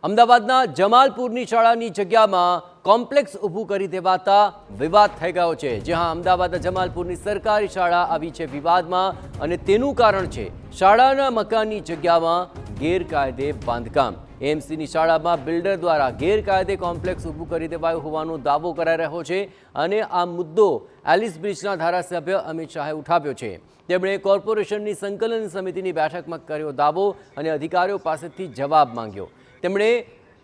અમદાવાદના જમાલપુરની શાળાની જગ્યામાં કોમ્પ્લેક્સ ઊભું કરી દેવાતા વિવાદ થઈ ગયો છે। જ્યાં અમદાવાદના જમાલપુરની સરકારી શાળા આવી છે વિવાદમાં અને તેનું કારણ છે શાળાના મકાનની જગ્યામાં ગેરકાયદે બાંધકામ। એએમસીની શાળામાં બિલ્ડર દ્વારા ગેરકાયદે કોમ્પ્લેક્સ ઊભું કરી દેવાયું હોવાનો દાવો કરાઈ રહ્યો છે અને આ મુદ્દો એલિસ બ્રિજના ધારાસભ્ય અમિત શાહે ઉઠાવ્યો છે। તેમણે કોર્પોરેશનની સંકલન સમિતિની બેઠકમાં કર્યો દાવો અને અધિકારીઓ પાસેથી જવાબ માંગ્યો। તેમણે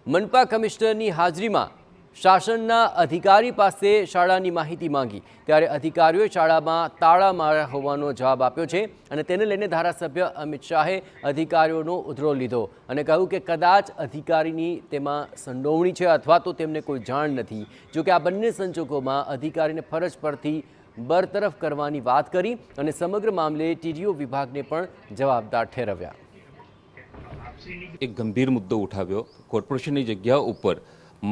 મનપા કમિશનરની હાજરીમાં શાસનના અધિકારી પાસે શાળાની માહિતી માંગી ત્યારે અધિકારીઓએ શાળામાં તાળા માર્યા હોવાનો જવાબ આપ્યો છે અને તેને લઈને ધારાસભ્ય અમિત શાહે અધિકારીઓનો ઉધડો લીધો અને કહ્યું કે કદાચ અધિકારીની તેમાં સંડોવણી છે અથવા તો તેમને કોઈ જાણ નથી। જો કે આ બંને સંજોગોમાં અધિકારીને ફરજ પરથી બરતરફ કરવાની વાત કરી અને સમગ્ર મામલે ટીડીઓ વિભાગને પણ જવાબદાર ઠેરવ્યા। એક ગંભીર મુદ્દો ઉઠાવ્યો। કોર્પોરેશનની જગ્યા ઉપર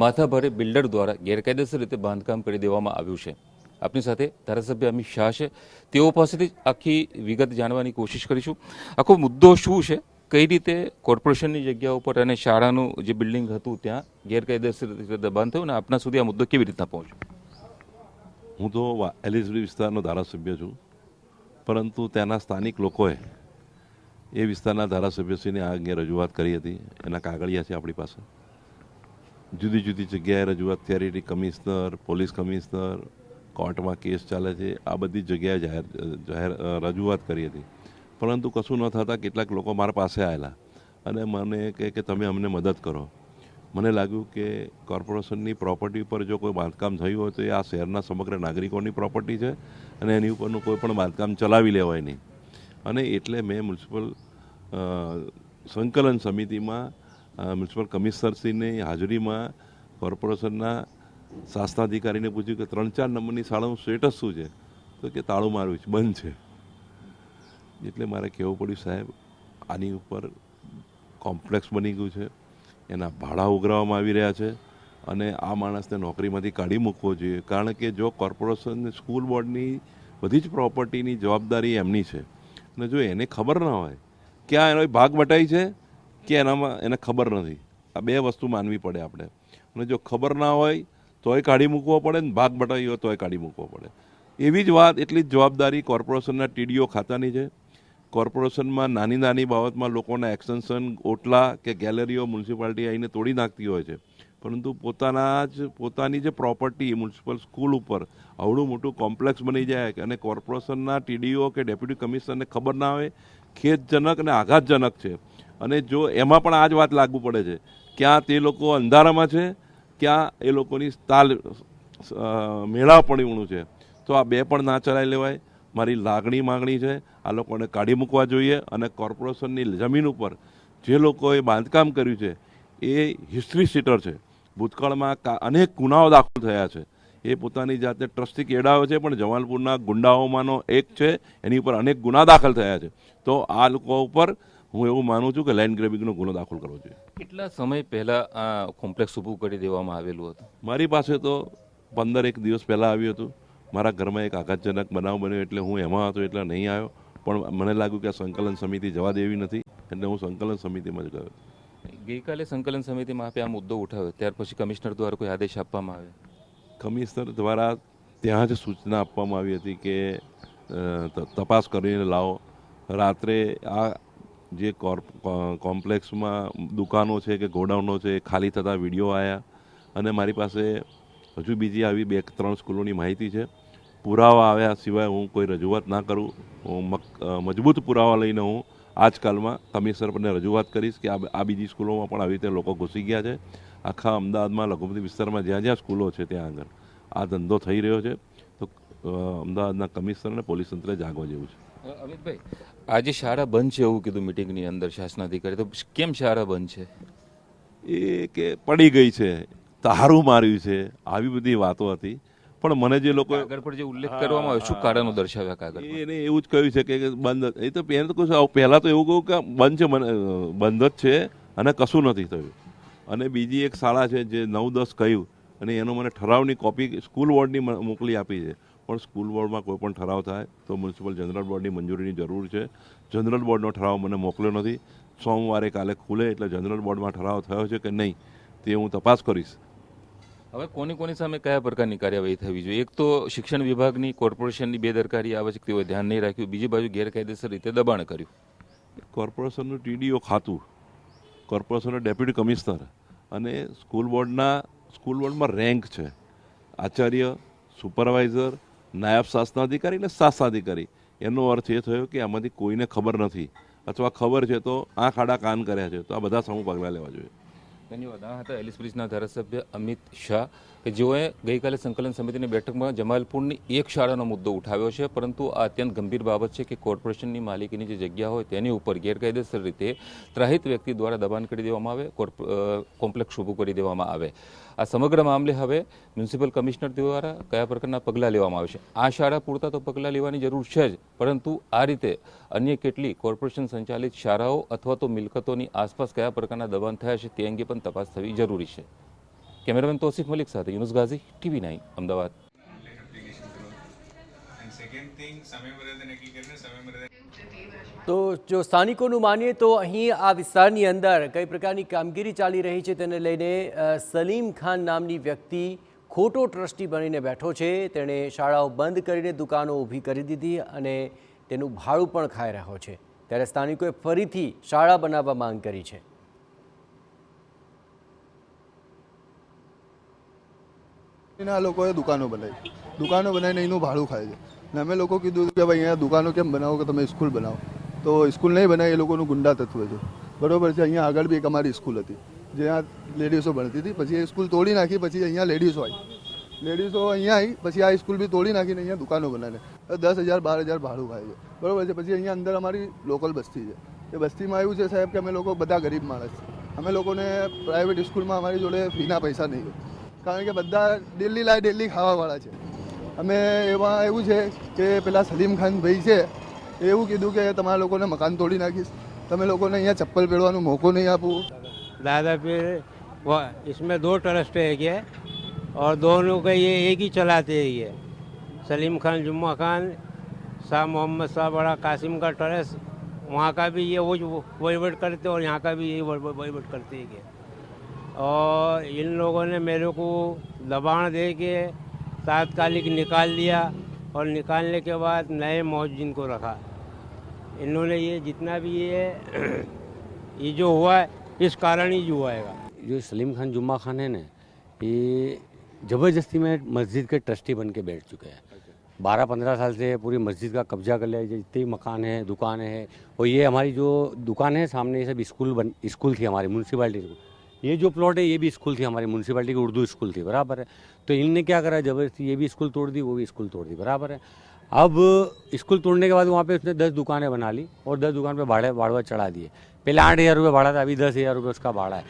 માથાભારે બિલ્ડર દ્વારા ગેરકાયદેસર રીતે બાંધકામ કરી દેવામાં આવ્યું છે। આપની સાથે ધારાસભ્ય અમિત શાહ છે, તેઓ પાસેથી આખી વિગત જાણવાની કોશિશ કરીશું। આખો મુદ્દો શું છે, કઈ રીતે કોર્પોરેશનની જગ્યા ઉપર અને શાળાનું જે બિલ્ડિંગ હતું ત્યાં ગેરકાયદેસર રીતે દબાણ થયું અને આપના સુધી આ મુદ્દો કેવી રીતના પહોંચ્યો? હું તો એલિસ બ્રિજ વિસ્તારનો ધારાસભ્ય છું, પરંતુ ત્યાંના સ્થાનિક લોકોએ એ વિસ્તારના ધારાસભ્યશ્રીને આ અંગે રજૂઆત કરી હતી। એના કાગળિયા છે આપણી પાસે। જુદી જુદી જગ્યાએ રજૂઆત કરી, કમિશનર, પોલીસ કમિશનર, કોર્ટમાં કેસ ચાલે છે, આ બધી જગ્યાએ જાહેર રજૂઆત કરી હતી, પરંતુ કશું ન થતાં કેટલાક લોકો મારા પાસે આવેલા અને મને કહે કે તમે અમને મદદ કરો। મને લાગ્યું કે કોર્પોરેશનની પ્રોપર્ટી ઉપર જો કોઈ બાંધકામ થયું હોય તો એ આ શહેરના સમગ્ર નાગરિકોની પ્રોપર્ટી છે અને એની ઉપરનું કોઈ પણ બાંધકામ ચલાવી લેવાય નહીં। અને એટલે મેં મ્યુનિસિપલ સંકલન સમિતિમાં મ્યુનિસિપલ કમિશનરશ્રીની હાજરીમાં કોર્પોરેશનના શાસનાધિકારીને પૂછ્યું કે 3-4 નંબરની શાળાનું સ્ટેટસ શું છે, તો કે તાળું માર્યું છે, બંધ છે। એટલે મારે કહેવું પડ્યું, સાહેબ આની ઉપર કોમ્પ્લેક્સ બની ગયું છે, એના ભાડા ઉઘરાવવામાં આવી રહ્યા છે અને આ માણસને નોકરીમાંથી કાઢી મૂકવો જોઈએ। કારણ કે જો કોર્પોરેશન સ્કૂલ બોર્ડની બધી જ પ્રોપર્ટીની જવાબદારી એમની છે અને જો એને ખબર ના હોય કે આ એનો ભાગ બટાઈ છે કે એનામાં એને ખબર નથી, આ બે વસ્તુ માનવી પડે આપણે। અને જો ખબર ના હોય તોય કાઢી મૂકવો પડે ને ભાગ બટાઈ હોય તોય કાઢી મૂકવો પડે। એવી જ વાત, એટલી જ જવાબદારી કોર્પોરેશનના ટીડીઓ ખાતાની છે। કોર્પોરેશનમાં નાની નાની બાબતમાં લોકોના એક્સટેન્શન, ઓટલા કે ગેલેરીઓ મ્યુનિસિપાલિટી આવીને તોડી નાખતી હોય છે, પરંતુ પોતાની જે પ્રોપર્ટી મ્યુનિસિપલ સ્કૂલ ઉપર આવડું મોટું કોમ્પ્લેક્સ બની જાય અને કોર્પોરેશનના ટીડીઓ કે ડેપ્યુટી કમિશનરને ખબર ના આવે, ખેદજનક અને આઘાતજનક છે। અને જો એમાં પણ આ જ વાત લાગુ પડે છે, ક્યાં તે લોકો અંધારામાં છે, ક્યાં એ લોકોની તાલ મેળાપણીનું છે, તો આ બે પણ ના ચલાવી લેવાય। મારી માંગણી છે, આ લોકોને કાઢી મૂકવા જોઈએ અને કોર્પોરેશનની જમીન ઉપર જે લોકોએ બાંધકામ કર્યું છે એ હિસ્ટ્રી સીટર છે। ભૂતકાળમાં અનેક ગુનાઓ દાખલ થયા છે, એ પોતાની જાતે ટ્રસ્ટી કેળાવે છે, પણ જમાલપુરના ગુંડાઓમાંનો એક છે, એની ઉપર અનેક ગુના દાખલ થયા છે। તો આ લોકો ઉપર હું એવું માનું છું કે લેન્ડ ગ્રેબિંગનો ગુનો દાખલ કરવો જોઈએ। કેટલા સમય પહેલા આ કોમ્પ્લેક્સ ઊભું કરી દેવામાં આવેલું હતું? મારી પાસે તો 15 દિવસ પહેલાં આવ્યું હતું। મારા ઘરમાં એક આઘાતજનક બનાવ બન્યો એટલે હું એમાં હતો એટલે નહીં આવ્યો, પણ મને લાગ્યું કે આ સંકલન સમિતિ જવા દેવી નથી એટલે હું સંકલન સમિતિમાં જ ગયો। ગઈકાલે સંકલન સમિતિમાં આપે આ મુદ્દો ઉઠાવ્યો, ત્યાર પછી કમિશનર દ્વારા કોઈ આદેશ આપવામાં આવે? કમિશનર દ્વારા ત્યાં જ સૂચના આપવામાં આવી હતી કે તપાસ કરીને લાવો। રાત્રે આ જે કોમ્પ્લેક્સમાં દુકાનો છે કે ગોડાઉનો છે ખાલી થતા વિડીયો આવ્યા અને મારી પાસે હજુ બીજી આવી 2-3 સ્કૂલોની માહિતી છે। પુરાવા આવ્યા સિવાય હું કોઈ રજૂઆત ના કરું। હું મજબૂત પુરાવા લઈને હું આજકાલમાં કમિશનર પરને રજૂઆત કરીશ કે આ બીજી સ્કૂલોમાં પણ આવી રીતે લોકો ઘૂસી ગયા છે। આખા અમદાવાદમાં લઘુમતી વિસ્તારમાં જ્યાં જ્યાં સ્કૂલો છે ત્યાં આગળ આ ધંધો થઈ રહ્યો છે, તો અમદાવાદના કમિશનર અને પોલીસ તંત્રે જાગવા જેવું છે। અમિતભાઈ, આજે શાળા બંધ છે એવું કીધું મિટિંગની અંદર શાસનાધિકારી, તો કેમ શાળા બંધ છે? એ કે પડી ગઈ છે, તારું માર્યું છે, આવી બધી વાતો હતી। પણ મને જે લોકો આગળ પર જે ઉલ્લેખ કરવામાં આવ્યો, શું કારણો દર્શાવ્યા કાગળ? એને એવું જ કહ્યું છે કે બંધ, એ તો પહેલાં તો એવું કહ્યું કે બંધ છે, બંધ જ છે અને કશું નથી થયું। અને બીજી એક શાળા છે જે 9-10 કહ્યું અને એનો મને ઠરાવની કોપી સ્કૂલ બોર્ડની મોકલી આપી છે, પણ સ્કૂલ બોર્ડમાં કોઈ પણ ઠરાવ થાય તો મ્યુનિસિપલ જનરલ બોર્ડની મંજૂરીની જરૂર છે। જનરલ બોર્ડનો ઠરાવ મને મોકલ્યો નથી, સોમવારે કાલે ખુલે એટલે જનરલ બોર્ડમાં ઠરાવ થયો છે કે નહીં તે હું તપાસ કરીશ. હવે કોની સામે કયા પ્રકારની કાર્યવાહી થવી જોઈએ? એક તો શિક્ષણ વિભાગની કોર્પોરેશનની બેદરકારી આવે છે કે તેઓએ ધ્યાન નહીં રાખ્યું, બીજી બાજુ ગેરકાયદેસર રીતે દબાણ કર્યું. કોર્પોરેશનનું ટીડીઓ ખાતું, કોર્પોરેશનનો ડેપ્યુટી કમિશનર અને સ્કૂલ બોર્ડમાં રેન્ક છે આચાર્ય, સુપરવાઇઝર, નાયબ શાસનાધિકારી અને શાસનાધિકારી. એનો અર્થ એ થયો કે આમાંથી કોઈને ખબર નથી અથવા ખબર છે તો આંખ આડા કાન કર્યા છે. તો આ બધા સામું પગલાં લેવા જોઈએ. ધન્યવાદ. આ હતા એલિસ બ્રિજના ધારાસભ્ય અમિત શાહ કે જેઓએ ગઈકાલે સંકલન સમિતિની બેઠકમાં જમાલપુરની એક શાળાનો મુદ્દો ઉઠાવ્યો છે, પરંતુ આ અત્યંત ગંભીર બાબત છે કે કોર્પોરેશનની માલિકીની જે જગ્યા હોય તેની ઉપર ગેરકાયદેસર રીતે ત્રાહિત વ્યક્તિ દ્વારા દબાણ કરી દેવામાં આવે, કોમ્પ્લેક્સ ઊભું કરી દેવામાં આવે. આ સમગ્ર મામલે હવે મ્યુનિસિપલ કમિશનર દ્વારા કયા પ્રકારના પગલાં લેવામાં આવશે? આ શાળા પૂરતા તો પગલાં લેવાની જરૂર છે જ, પરંતુ આ રીતે અન્ય કેટલી કોર્પોરેશન સંચાલિત શાળાઓ અથવા તો મિલકતોની આસપાસ કયા પ્રકારના દબાણ થયા છે તે અંગે પણ તપાસ થવી જરૂરી છે. કેમેરામેન તોસીફ મલિક સાથે યુનુસ ગાઝી, TV9 અમદાવાદ. તો જો સ્થાનિકોનું માનીએ તો અહીં આ વિસ્તારની અંદર કઈ પ્રકારની કામગીરી ચાલી રહી છે તેને લઈને સલીમ ખાન નામની વ્યક્તિ ખોટો ટ્રસ્ટી બનીને બેઠો છે. તેણે શાળાઓ બંધ કરીને દુકાનો ઊભી કરી દીધી અને તેનું ભાડું પણ ખાઈ રહ્યો છે. ત્યારે સ્થાનિકોએ ફરીથી શાળા બનાવવા માંગ કરી છે. આ લોકોએ દુકાનો બનાવીને એનું ભાડું ખાય છે. ને અમે લોકો કીધું કે ભાઈ અહીંયા દુકાનો કેમ બનાવો કે તમે સ્કૂલ બનાવો, તો સ્કૂલ નહીં બનાવી. એ લોકોનું ગુંડા તત્વ છે, બરોબર છે. અહીંયા આગળ બી એક અમારી સ્કૂલ હતી જ્યાં લેડીઝો ભણતી હતી, પછી એ સ્કૂલ તોડી નાખી, પછી અહીંયા લેડીઝો અહીંયા આવી, પછી આ સ્કૂલ બી તોડી નાખીને અહીંયા દુકાનો બનાવીને 10,000 12,000 ભાડું ખાય છે, બરોબર છે. પછી અહીંયા અંદર અમારી લોકલ બસ્તી છે. એ બસ્તીમાં એવું છે સાહેબ કે અમે લોકો બધા ગરીબ માણસ છે. અમે લોકોને પ્રાઇવેટ સ્કૂલમાં અમારી જોડે ફીના પૈસા નહીં હોય, કારણ કે બધા ડેલી લાય ડેલી ખાવાવાળા છે. અમે એમાં એવું છે કે પેલા સલીમ ખાન ભાઈ છે એવું કીધું કે તમારા લોકોને મકાન તોડી નાખીશ, તમે લોકોને અહીંયા ચપ્પલ પહેરવાનો મોકો નહીં આપું. दादा फिर वो इसमें 2 ट्रस्ट है ये, और दोनों का ये एक ही चलाते हैं ये, सलीम खान जुम्मा खान, शाह मोहम्मद शाह बड़ा कासिम का ट्रस्ट, वहाँ का भी ये वो वहीवट करते और यहाँ का भी ये वहीवट करते हैं ये. और इन लोगों ने मेरे को दबाण दे के तात्कालिक निकाल लिया, और निकालने के बाद नए मौजूद को रखा. इन्होंने ये जितना भी ये जो हुआ है इस कारण ही हुआ है. जो सलीम खान जुम्मा खान है ना, ये ज़बरदस्ती में मस्जिद के ट्रस्टी बन के बैठ चुके हैं. 12-15 साल से पूरी मस्जिद का कब्जा कर लिया. जितने मकान है, दुकानें हैं, और ये हमारी जो दुकान है सामने ये सब स्कूल थी हमारी म्यूनसिपालिटी स्कूल. ये जो प्लॉट है ये भी स्कूल थी हमारी म्यूनसिपालिटी की, उर्दू स्कूल थी, बराबर है. तो इनने क्या करा, ज़बरदस्ती ये भी स्कूल तोड़ दी, वो भी स्कूल तोड़ दी, बराबर है. अब स्कूल तोड़ने के बाद वहाँ पे उसने 10 दुकानें बना ली और 10 दुकान पे भाड़ा चढ़ा दिए. पहले 8,000 रुपये भाड़ा था, अभी 10,000 रुपये उसका भाड़ा है.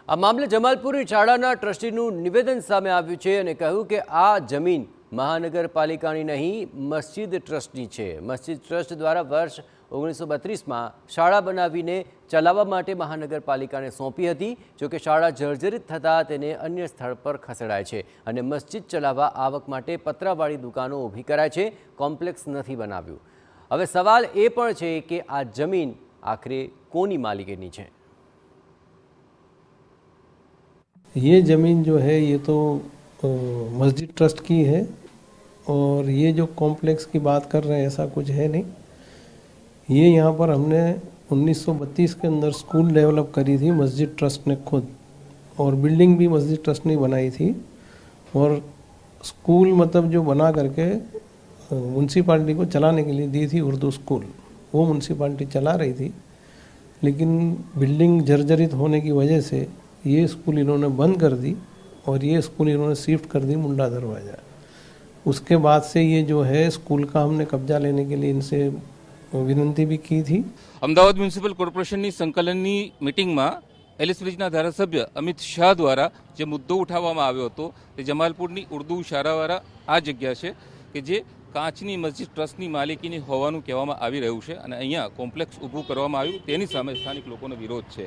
આ મામલે જમાલપુરી શાળાના ટ્રસ્ટીનું નિવેદન સામે આવ્યું છે અને કહ્યું કે આ જમીન મહાનગરપાલિકાની નહીં, મસ્જિદ ટ્રસ્ટની છે. મસ્જિદ ટ્રસ્ટ દ્વારા વર્ષ 1932માં શાળા બનાવીને ચલાવવા માટે મહાનગરપાલિકાને સોંપી હતી. જોકે શાળા જર્જરિત થતાં તેને અન્ય સ્થળ પર ખસેડાય છે અને મસ્જિદ ચલાવવા આવક માટે પતરાવાળી દુકાનો ઊભી કરાય છે. કોમ્પ્લેક્સ નથી બનાવ્યું. હવે સવાલ એ પણ છે કે આ જમીન આખરે કોની માલિકીની છે? ये ज़मीन जो है ये तो मस्जिद ट्रस्ट की है, और ये जो कॉम्प्लेक्स की बात कर रहे हैं ऐसा कुछ है नहीं. ये यहाँ पर हमने 1932 के अंदर स्कूल डेवलप करी थी मस्जिद ट्रस्ट ने खुद, और बिल्डिंग भी मस्जिद ट्रस्ट ने बनाई थी. और स्कूल मतलब जो बना करके म्यूनसिपाल्टी को चलाने के लिए दी थी उर्दू स्कूल, वो म्यूनसिपाल्टी चला रही थी. लेकिन बिल्डिंग जर्जरित होने की वजह से ये स्कूल इन्होंने बंद कर दी और ये स्कूल इन्होंने शिफ्ट कर दी मुंडा दरवाज़ा. उसके बाद से ये जो है स्कूल का हमने कब्जा लेने के लिए इनसे विनंती भी की थी. અમદાવાદ મ્યુનિસિપલ કોર્પોરેશનની સંકલનની મિટિંગમાં એલિસ બ્રિજના ધારાસભ્ય અમિત શાહ દ્વારા જે મુદ્દો ઉઠાવવામાં આવ્યો હતો તે જમાલપુરની ઉર્દુ શાળાવાળા આ જગ્યા છે કે જે કાચની મસ્જિદ ટ્રસ્ટની માલિકીની હોવાનું કહેવામાં આવી રહ્યું છે અને અહીંયા કોમ્પ્લેક્સ ઊભું કરવામાં આવ્યું. તેની સામે સ્થાનિક લોકોનો વિરોધ છે.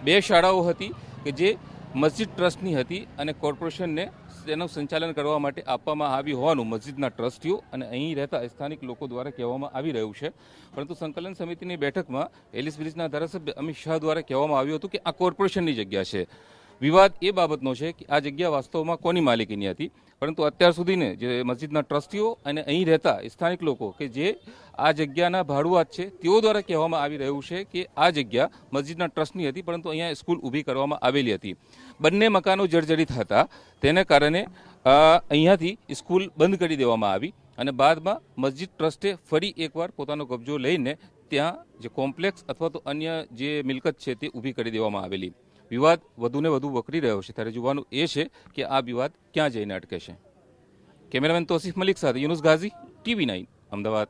2 શાળાઓ હતી કે જે મસ્જિદ ટ્રસ્ટની હતી અને કોર્પોરેશનને તેનું સંચાલન કરવા માટે આપવામાં આવી હોવાનું મસ્જિદના ટ્રસ્ટીઓ અને અહીં રહેતા સ્થાનિક લોકો દ્વારા કહેવામાં આવી રહ્યું છે. પરંતુ સંકલન સમિતિની બેઠકમાં એલિસ વિલેજના ધારાસભ્ય અમિત શાહ દ્વારા કહેવામાં આવ્યું હતું કે આ કોર્પોરેશનની જગ્યા છે. વિવાદ એ બાબતનો છે કે આ જગ્યા વાસ્તવમાં કોની માલિકીની હતી, પરંતુ અત્યાર સુધીને જે મસ્જિદના ટ્રસ્ટીઓ અને અહીં રહેતા સ્થાનિક લોકો કે જે આ જગ્યાના ભાડુઆત છે તેઓ દ્વારા કહેવામાં આવી રહ્યું છે કે આ જગ્યા મસ્જિદના ટ્રસ્ટની હતી, પરંતુ અહીંયા સ્કૂલ ઊભી કરવામાં આવેલી હતી. બંને મકાનો જર્જરિત હતા, તેને કારણે અહીંયાથી સ્કૂલ બંધ કરી દેવામાં આવી અને બાદમાં મસ્જિદ ટ્રસ્ટે ફરી એકવાર પોતાનો કબજો લઈને ત્યાં જે કોમ્પ્લેક્સ અથવા તો અન્ય જે મિલકત છે તે ઊભી કરી દેવામાં આવેલી. વિવાદ વધુને વધુ વકરી રહ્યો છે, ત્યારે જોવાનું એ છે કે આ વિવાદ ક્યાં જઈને અટકે છે. કેમેરામેન તોસીફ મલિક સાથે યુનુસ ગાઝી, TV9 અમદાવાદ.